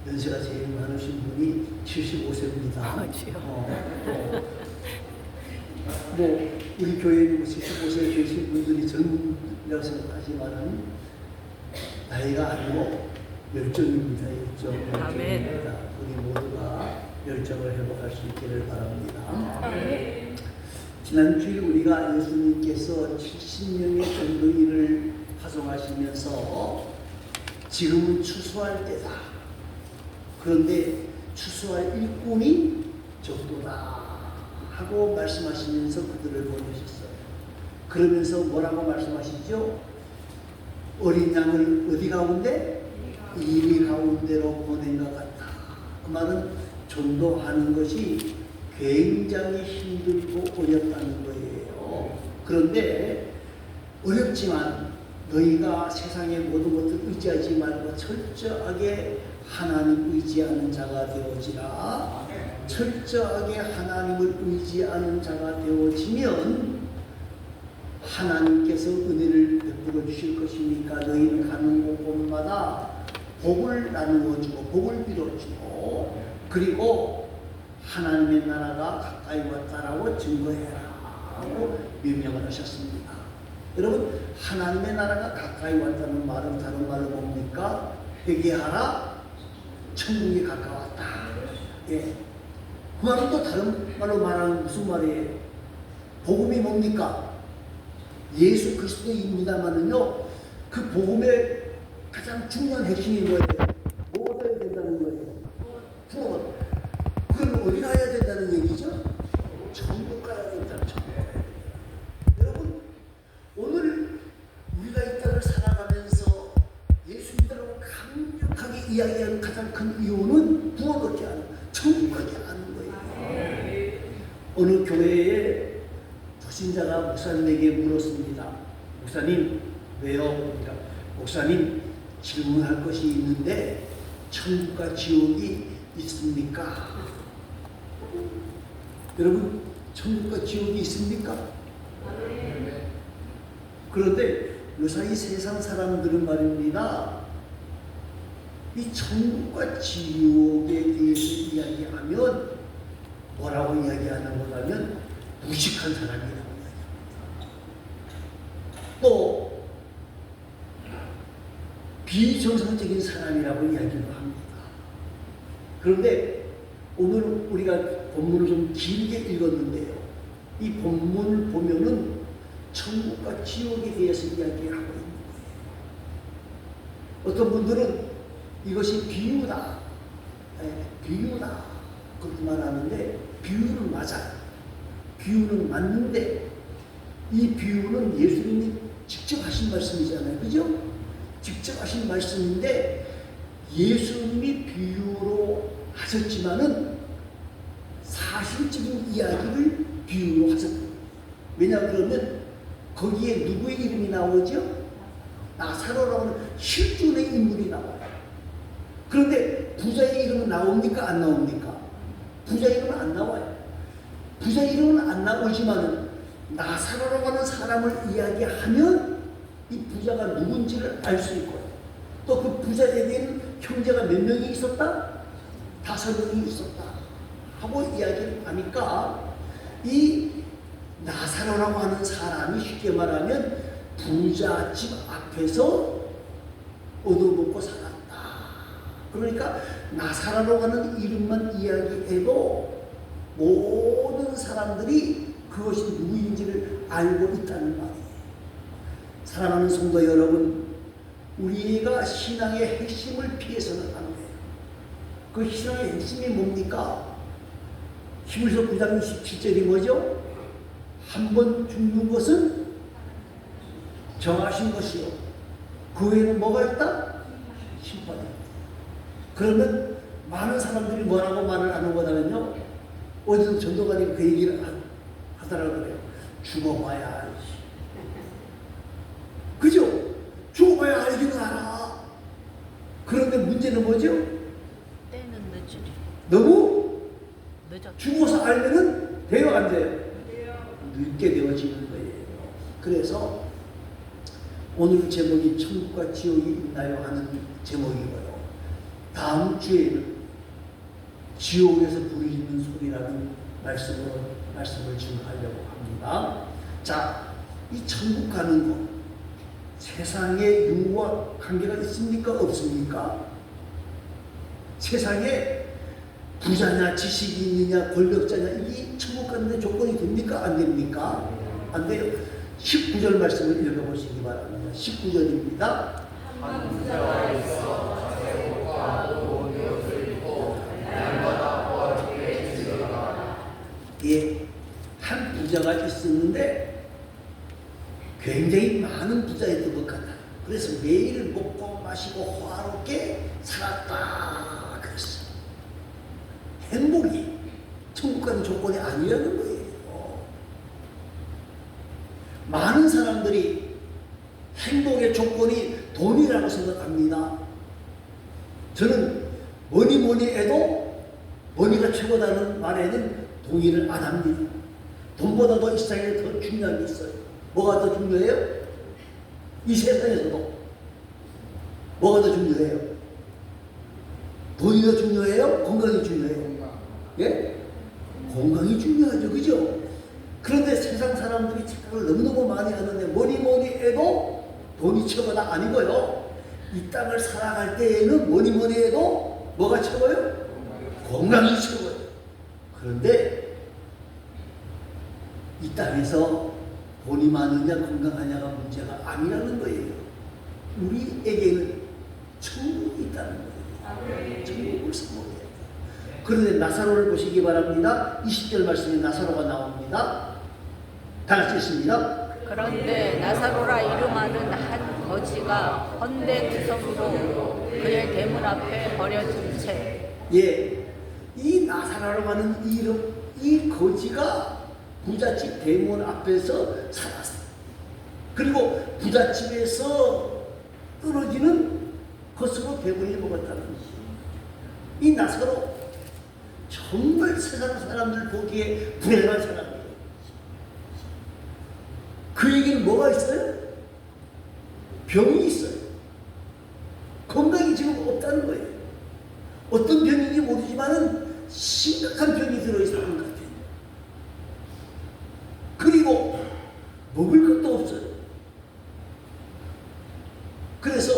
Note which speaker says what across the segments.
Speaker 1: 연세가 제일 많으신 분이 75세입니다. 뭐 우리 교회에 75세에 계신 분들이 젊은이라고 생각하지만은 나이가 아니고 열정입니다. 열정.
Speaker 2: 아멘.
Speaker 1: 우리 모두가 열정을 회복할 수 있기를 바랍니다. 지난주에 우리가 예수님께서 70명의 전도인을 파송하시면서 지금은 추수할 때다. 그런데 추수할 일꾼이 적도다 하고 말씀하시면서 그들을 보내셨어요. 그러면서 뭐라고 말씀하시죠? 어린 양을 어디 가운데? 이리 가운데로 보낸 것 같다. 그 말은 전도하는 것이 굉장히 힘들고 어렵다는 거예요. 그런데 어렵지만 너희가 세상의 모든 것을 의지하지 말고 철저하게 하나님 의지하는 자가 되어지라. 철저하게 하나님을 의지하는 자가 되어지면 하나님께서 은혜를 베풀어 주실 것이니까 너희는 가는 곳마다 복을 나누어 주고 복을 빌어 주고 그리고 하나님의 나라가 가까이 왔다라고 증거해라 하고 명령을 하셨습니다. 여러분, 하나님의 나라가 가까이 왔다는 말은 다른 말로 뭡니까? 회개하라, 천국이 가까웠다. 예. 그 말은 또 다른 말로 말하면 무슨 말이에요? 복음이 뭡니까? 예수 그리스도입니다만은요, 그 복음의 가장 중요한 핵심이 뭐예요? 뭐가 돼야 된다는 거예요? 부흥. 그럼 어디 가야 된다는 얘기죠? 천국 가야 된다는 천국. 여러분, 오늘 우리가 이 땅을 살아가면서 예수 믿으라고 강력하게 이야기하는 가장 큰 이유는 부흥 얻지 않은, 천국 가지 않은 거예요. 어느 교회에 불신자가 목사님에게 물었습니다. 목사님, 왜요? 그러니까, 목사님, 질문할 것이 있는데 천국과 지옥이 있습니까? 여러분, 천국과 지옥이 있습니까? 그런데 요사이 세상 사람들은 말입니다. 이 천국과 지옥에 대해서 이야기하면 뭐라고 이야기하는 거라면 무식한 사람이라고 이야기합니다. 또 비정상적인 사람이라고 이야기를 합니다. 그런데 오늘 우리가 본문을 좀 길게 읽었는데요. 이 본문을 보면은 천국과 지옥에 대해서 이야기하고 있는 거예요. 어떤 분들은 이것이 비유다. 비유다. 그렇게 말하는데 비유는 맞아요. 비유는 맞는데 이 비유는 예수님이 직접 하신 말씀이잖아요. 그죠? 직접 하신 말씀인데 예수님이 비유로 하셨지만은 사실적인 이야기를 비유로 하셨어요. 왜냐 그러면 거기에 누구의 이름이 나오죠? 나사로라고 하는 실존의 인물이 나와요. 그런데 부자의 이름은 나옵니까? 안 나옵니까? 부자의 이름은 안 나와요. 부자의 이름은 안 나오지만은 나사로라고 하는 사람을 이야기하면 이 부자가 누군지를 알 수 있고요. 또 그 부자에게는 형제가 몇 명이 있었다? 5명이 있었다. 하고 이야기를 하니까 이 나사로라고 하는 사람이 쉽게 말하면 부자 집 앞에서 얻어먹고 살았다. 그러니까 나사로라고 하는 이름만 이야기해도 모든 사람들이 그것이 누구인지를 알고 있다는 말이에요. 사랑하는 성도 여러분, 우리가 신앙의 핵심을 피해서는 안 돼요. 그 신앙의 핵심이 뭡니까? 히브리서 9장 17절이 뭐죠? 한 번 죽는 것은 정하신 것이요. 그 외에는 뭐가 있다? 심판이 있다. 그러면 많은 사람들이 뭐라고 말을 하는 거냐면요. 어디서 전도관이 그 얘기를 하더라고 그래요. 죽어봐야 알지. 그죠? 죽어봐야 알기는 알아. 그런데 문제는 뭐죠?
Speaker 2: 때는 늦으리.
Speaker 1: 너무
Speaker 2: 늦어.
Speaker 1: 죽어서 알면은 돼요, 안 돼요? 늦게 되어지는 거예요. 그래서 오늘 제목이 천국과 지옥이 있나요? 하는 제목이고요. 다음 주에는 지옥에서 부르짖는 소리라는 말씀을 지금 하려고 합니다. 자, 이 천국 가는 것, 세상의 윤과 관계가 있습니까? 없습니까? 세상에 부자냐, 지식이 있느냐, 권력자냐, 이 천국 가는 데 조건이 됩니까? 안 됩니까? 안 돼요. 19절 말씀을 읽어보시기 바랍니다. 19절입니다. 예, 한 부자가 있었는데 굉장히 많은 부자였던 것 같아요. 그래서 매일 먹고 마시고 호화롭게 살았다 그랬어요. 행복이 천국 가는 조건이 아니라는 거예요. 많은 사람들이 행복의 조건이 돈이라고 생각합니다. 저는 뭐니 해도 머니가 최고다는 말에는 동의를 안 합니다. 돈보다도 이 세상에 더 중요한 게 있어요. 뭐가 더 중요해요? 이 세상에서도 뭐가 더 중요해요? 돈이 더 중요해요? 건강이 중요해요? 예? 건강이 중요하죠. 그죠? 그런데 세상 사람들이 착각을 너무너무 많이 하는데 뭐니 해도 돈이 최고다 아니고요. 이 땅을 살아갈 때에는 뭐니 해도 뭐가 최고요? 건강이 최고예요. 그런데 이 땅에서 돈이 많으냐 건강하냐가 문제가 아니라는 거예요. 우리에게는 천국이 있다는 거예요. 천국을 사모해야 돼요. 그런데 나사로를 보시기 바랍니다. 20절 말씀에 나사로가 나옵니다. 다 같이 있습니다.
Speaker 2: 그런데 나사로라 이름하는 한 거지가 헌데 구석으로 그의 대문 앞에 버려진 채.
Speaker 1: 예, 이 나사로라고 하는 이름, 이 거지가 부잣집 대문 앞에서 살았어요. 그리고 부잣집에서 떨어지는 것으로 배분이 먹었다는 것이죠. 이 나사로 정말 세상 사람들 보기에 불행한 사람이에요. 그에게는 뭐가 있어요? 병이 있어요. 건강이 지금 없다는 거예요. 어떤 병인지 모르지만은 심각한 병이 들어있는 것 같아요. 그리고 먹을 것도 없어요. 그래서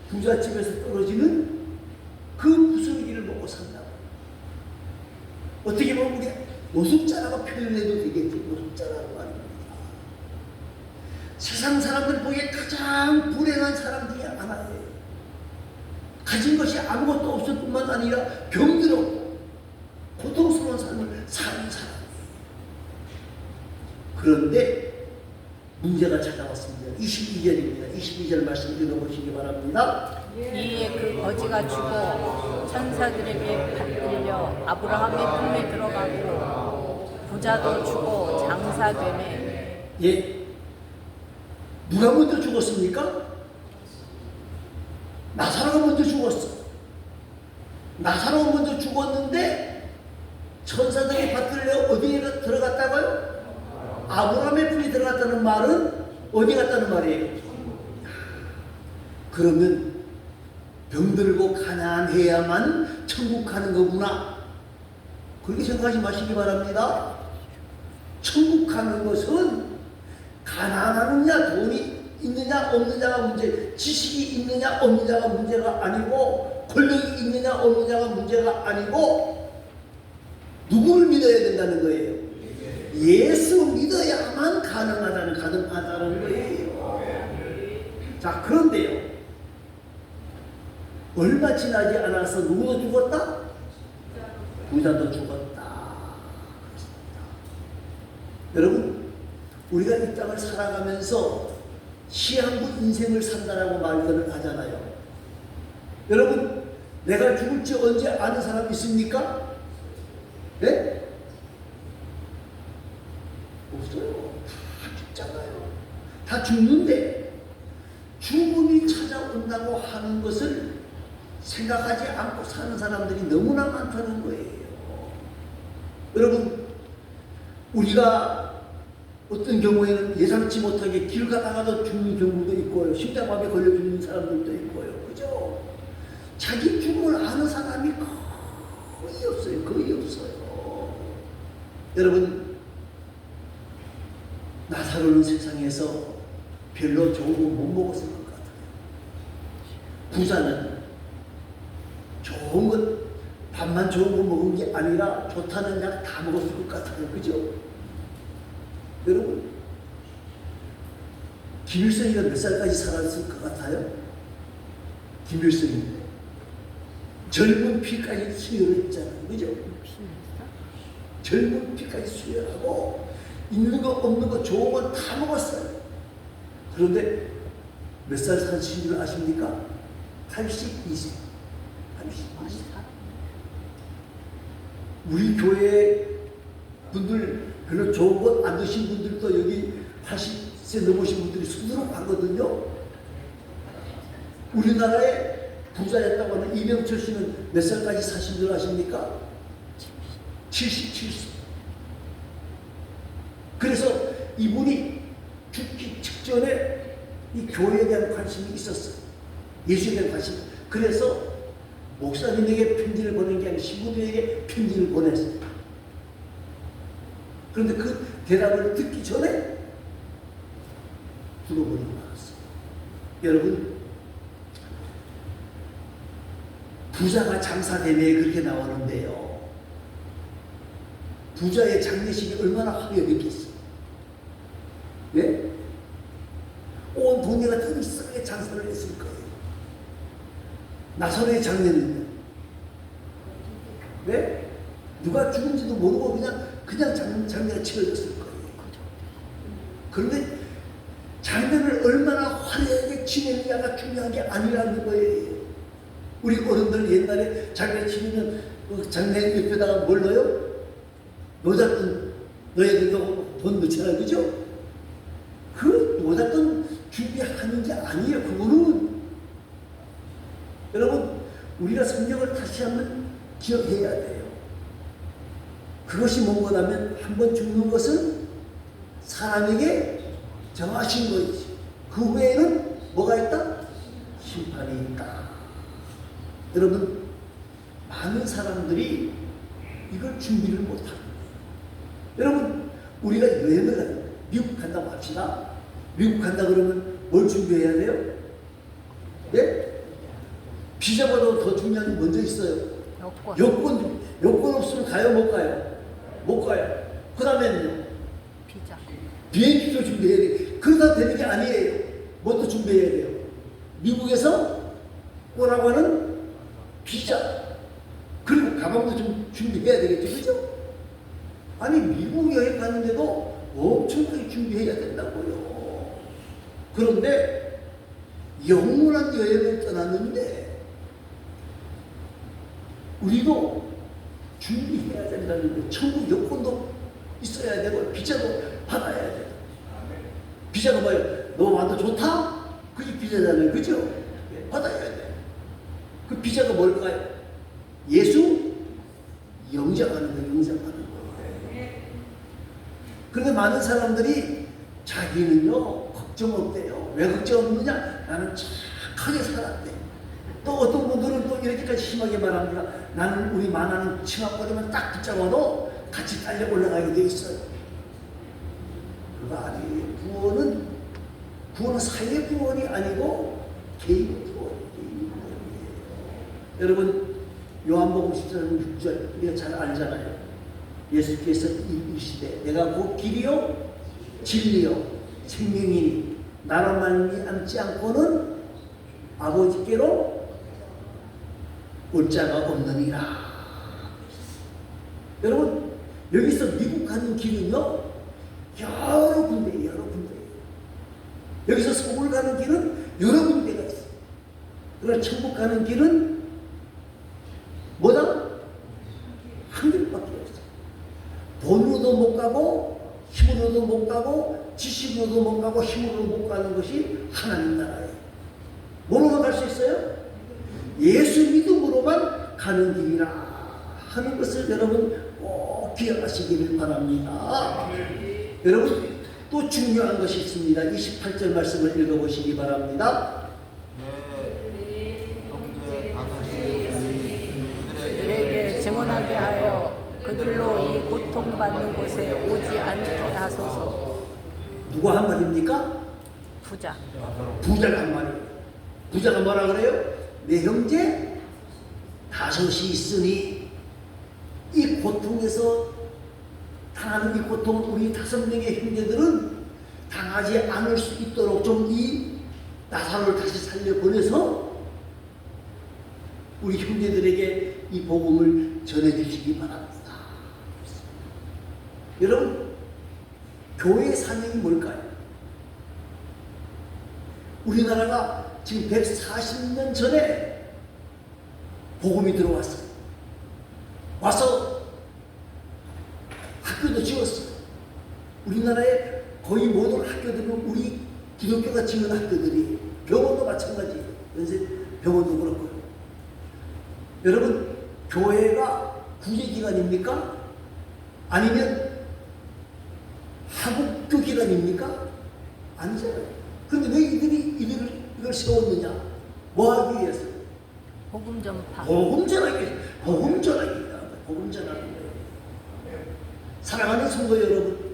Speaker 1: 부잣집에서 떨어지는 그 부스러기를 먹고 산다고. 어떻게 보면 우리 노숙자라고 표현해도 되겠지. 노숙자라고 말입니다. 세상 사람들 보기에 가장 불행한 사람 중에 하나예요. 가진 것이 아무것도 없을 뿐만 아니라 병들었고 고통스러운 삶을 사는 사람이에요. 그런데 문제가 찾아왔습니다. 22절입니다. 22절 말씀 읽어보시기 바랍니다.
Speaker 2: 이에 그 거지가 죽어 천사들에게 받들려 아브라함의 품에 들어가고 부자도 죽어 장사되매.
Speaker 1: 예, 누가 먼저 죽었습니까? 나사로가 먼저 죽었어. 나사로가 먼저 죽었는데 천사들이 받들려 어디에 들어갔다고요? 아브라함의 품에 들어갔다는 말은 어디 갔다는 말이에요? 그러면 병들고 가난해야만 천국 가는 거구나. 그렇게 생각하지 마시기 바랍니다. 천국 가는 것은 가난하느냐 돈이 있느냐 없느냐가 문제, 지식이 있느냐 없느냐가 문제가 아니고 권력이 있느냐 없느냐가 문제가 아니고 누구를 믿어야 된다는 거예요? 예수 믿어야만 가능하다는 거예요. 자, 그런데요, 얼마 지나지 않아서 누구도 죽었다? 부자도 죽었다. 여러분, 우리가 이 땅을 살아가면서 시한부 인생을 산다라고 말들을 하잖아요. 여러분, 내가 죽을지 언제 아는 사람 있습니까? 네? 없어요. 다 죽잖아요. 다 죽는데 죽음이 찾아온다고 하는 것을 생각하지 않고 사는 사람들이 너무나 많다는 거예요. 여러분, 우리가 어떤 경우에는 예상치 못하게 길 가다가도 죽는 경우도 있고요. 심장마비에 걸려 죽는 사람들도 있고요. 그죠? 자기 죽음을 아는 사람이 거의 없어요. 거의 없어요. 여러분, 나사로는 세상에서 별로 좋은 거 못 먹었을 것 같아요. 부자는 좋은 것, 밥만 좋은 거 먹은 게 아니라 좋다는 약 다 먹었을 것 같아요. 그죠? 여러분, 김일성이가 몇 살까지 살았을 것 같아요? 김일성이 젊은 피까지 수혈을 했잖아요. 그죠? 젊은 피까지 수혈하고 있는 거 없는 거 좋은 거 다 먹었어요. 그런데 몇 살 사신 줄 아십니까? 82세. 82세. 우리 교회 분들 별로 좋은 것 안 드신 분들도 여기 80세 넘으신 분들이 수두룩 하거든요. 우리나라에 부자였다고 하는 이명철 씨는 몇 살까지 사신 줄 아십니까? 77세. 그래서 이분이 죽기 직전에 이 교회에 대한 관심이 있었어요. 예수에 대한 관심. 그래서 목사님에게 편지를 보낸 게 아니라 신부들에게 편지를 보냈어요. 그런데 그 대답을 듣기 전에 죽어버리고 말았어요. 여러분, 부자가 장사되네 그렇게 나오는데요. 부자의 장례식이 얼마나 화려했겠어요. 예? 온 동네가 뜨뜻하게 장사를 했을 거예요. 나사로의 장례는요. 네? 누가 죽은지도 모르고 그냥 장례가 치러졌을 거예요. 그런데 장례를 얼마나 화려하게 지내느냐가 중요한 게 아니라는 거예요. 우리 어른들 옛날에 장례 치르면 장례 옆에다가 뭘 넣어요? 노잣돈 넣어야 된다고 돈 넣잖아요. 그죠? 그 노잣돈 준비하는 게 아니에요. 그거는 여러분, 우리가 성경을 다시 한번 기억해야 돼요. 그것이 뭔가라면 한 번 죽는 것은 사람에게 정하신 것이지. 그 후에는 뭐가 있다? 심판이 있다. 여러분, 많은 사람들이 이걸 준비를 못합니다. 여러분, 우리가 여행을 가요. 미국 간다고 합시다. 미국 간다 그러면 뭘 준비해야 돼요? 네? 비자보다 더 중요한 게 먼저 있어요. 여권 없으면 가요? 못 가요? 못 가요. 그 다음에는요?
Speaker 2: 비자.
Speaker 1: 비행기표 준비해야 돼요. 그러다 되는 게 아니에요. 뭣도 준비해야 돼요? 미국에서 오라고 하는 비자. 그리고 가방도 좀 준비해야 되겠죠. 그죠? 아니, 미국 여행 가는데도 엄청나게 준비해야 된다고요. 그런데 영원한 여행을 떠났는데 우리도 준비해야 된다는 거예요. 천국 여권도 있어야 되고 비자도 받아야 돼요. 비자가 뭐예요? 너 완전 좋다? 그게 비자잖아요. 그죠? 받아야 돼. 그 비자가 뭘까요? 예수 영접하는 거예요. 영접하는 거예요. 그런데 많은 사람들이 자기는요 걱정 없대요. 왜 걱정 없느냐? 나는 착하게 살았대. 또 어떤 분들은 또 이렇게까지 심하게 말합니다. 나는 우리 만화는 치마거리만 딱 붙잡아도 같이 딸려 올라가게 돼 있어요. 그거 아니에요. 구원은 사회 구원이 아니고 개인 구원이에요. 여러분, 요한복음 10장 6절 우리가 잘 알잖아요. 예수께서 이 시대 내가 곧 길이요 진리요 생명이니 나로 말미암지 않고는 아버지께로 올 자가 없느니라. 여러분, 여기서 미국 가는 길은요 여러 군데예요. 여러 군데. 여기서 서울 가는 길은 여러 군데가 있어요. 그러나 천국 가는 길은 뭐다? 한 길밖에 없어요. 돈으로도 못 가고 힘으로도 못 가고 지식으로도 못 가고 힘으로도 못 가는 것이 하나님 나라예요. 뭐로만 갈 수 있어요? 예수 믿음으로만 가는 길이라 하는 것을 여러분 꼭 기억하시기를 바랍니다. 여러분, 또 중요한 것이 있습니다. 28절 말씀을 읽어보시기 바랍니다.
Speaker 3: 형제 다섯이
Speaker 2: 증언하게 하여 그들로 이 고통받는 곳에 오지 않게 하소서.
Speaker 1: 누가 한 말입니까?
Speaker 2: 부자.
Speaker 1: 부자가 한 말이에요. 부자가 뭐라 그래요? 내 형제 다섯이 있으니 이 고통에서 당하는 이 고통을 우리 5명의 형제들은 당하지 않을 수 있도록 좀 이 나사로를 다시 살려보내서 우리 형제들에게 이 복음을 전해주시기 바랍니다. 여러분, 교회의 사명이 뭘까요? 우리나라가 지금 140년 전에 복음이 들어왔어요. 와서 학교도 지었어요. 우리나라의 거의 모든 학교들은 우리 기독교가 지은 학교들이, 병원도 마찬가지예요. 연세 병원도 그렇고요. 여러분, 교회가 구제기관입니까? 아니면 하국교 기관입니까? 아니잖아요. 그런데 왜 이걸 세웠느냐? 뭐 하기 위해서?
Speaker 2: 복음 전파.
Speaker 1: 복음 전하기. 사랑하는 성도 여러분,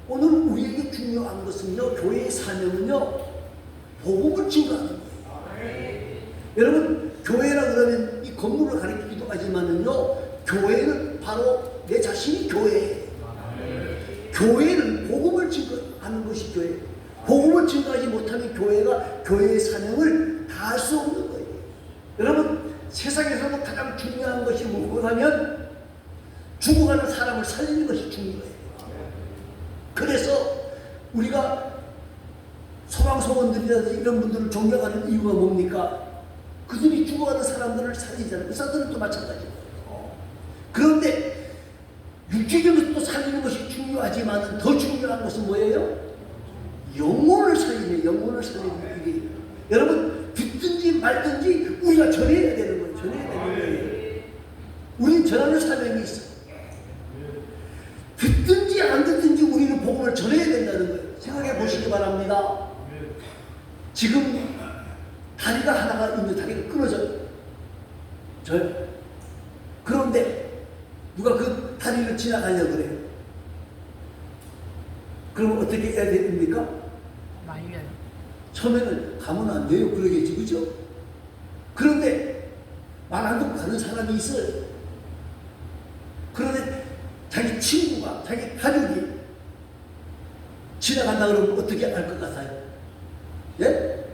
Speaker 1: 오늘 우리에게 중요한 것은요, 교회의 사명은요, 복음을 증거하는 거예요. 여러분, 교회라 그러면 이 건물을 가리키기도 하지만은요, 교회는 바로 내 자신이 교회예요. 교회는 복음을 증거하는 것이 교회예요. 복음을 증거하지 못하면 교회가 교회의 사명을 다할 수 없는 거예요. 여러분, 세상에서도 가장 중요한 것이 무엇하면 죽어가는 사람을 살리는 것이 중요해요. 그래서 우리가 소방서원들이라든지 이런 분들을 존경하는 이유가 뭡니까? 그들이 죽어가는 사람들을 살리잖아요. 의사들은 또 마찬가지예요. 그런데 육체적으로 또 살리는 것이 중요하지만 더 중요한 것은 뭐예요? 영혼을 살리는 일이에요. 여러분, 듣든지 말든지 우리가 전해야 되는 거예요. 우리는 전하는 사명이 있어요. 듣든지 안 듣든지 우리는 복음을 전해야 된다는 거예요. 생각해 보시기 바랍니다. 지금 다리가 하나가 있는 다리가 끊어져요. 저요. 그런데 누가 그 다리를 지나가려고 그래요. 그러면 어떻게 해야 됩니까?
Speaker 2: 말려요.
Speaker 1: 처음에는 가면 안 돼요. 그러겠지, 그죠? 그런데 말 안 듣고 가는 사람이 있어요. 그런데 자기 친구가, 자기 가족이 지나간다 그러면 어떻게 할 것 같아요? 예?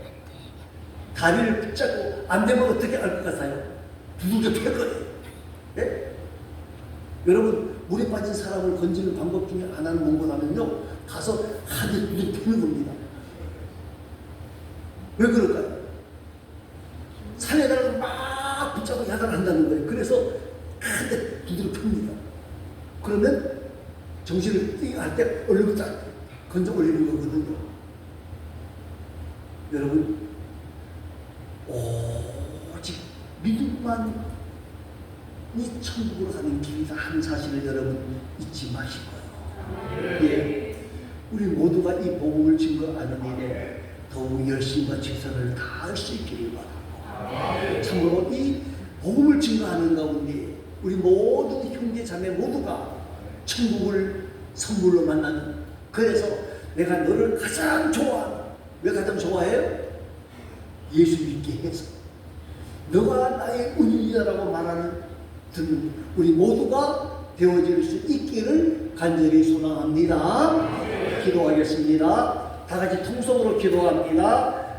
Speaker 1: 다리를 붙잡고 안 되면 어떻게 할 것 같아요? 두들겨 팰 거예요. 예? 여러분, 물에 빠진 사람을 건지는 방법 중에 하나는 뭔가라면요, 가서 한 대 두들겨 패는 겁니다. 왜 그럴까요? 산에다가 막 붙잡고 야단한다는 거예요. 그래서 한 대 두들겨 팹니다. 그러면 정신을 띵 할 때 얼른 딱 건져 올리는 거거든요. 여러분, 오직 믿음만이 천국으로 가는 길이다 하는 사실을 여러분 잊지 마시고요. 예, 우리 모두가 이 복음을 증거하는 일에 더욱 열심과 최선을 다할 수 있기를 바랍니다. 참으로 이 복음을 증거하는 가운데 우리 모든 형제 자매 모두가 천국을 선물로 만나는, 그래서 내가 너를 가장 좋아하는, 왜 가장 좋아해요? 예수 믿게 해서 너가 나의 은인이라고 말하는 듣는 우리 모두가 되어질 수 있기를 간절히 소망합니다. 기도하겠습니다. 다 같이 통성으로 기도합니다.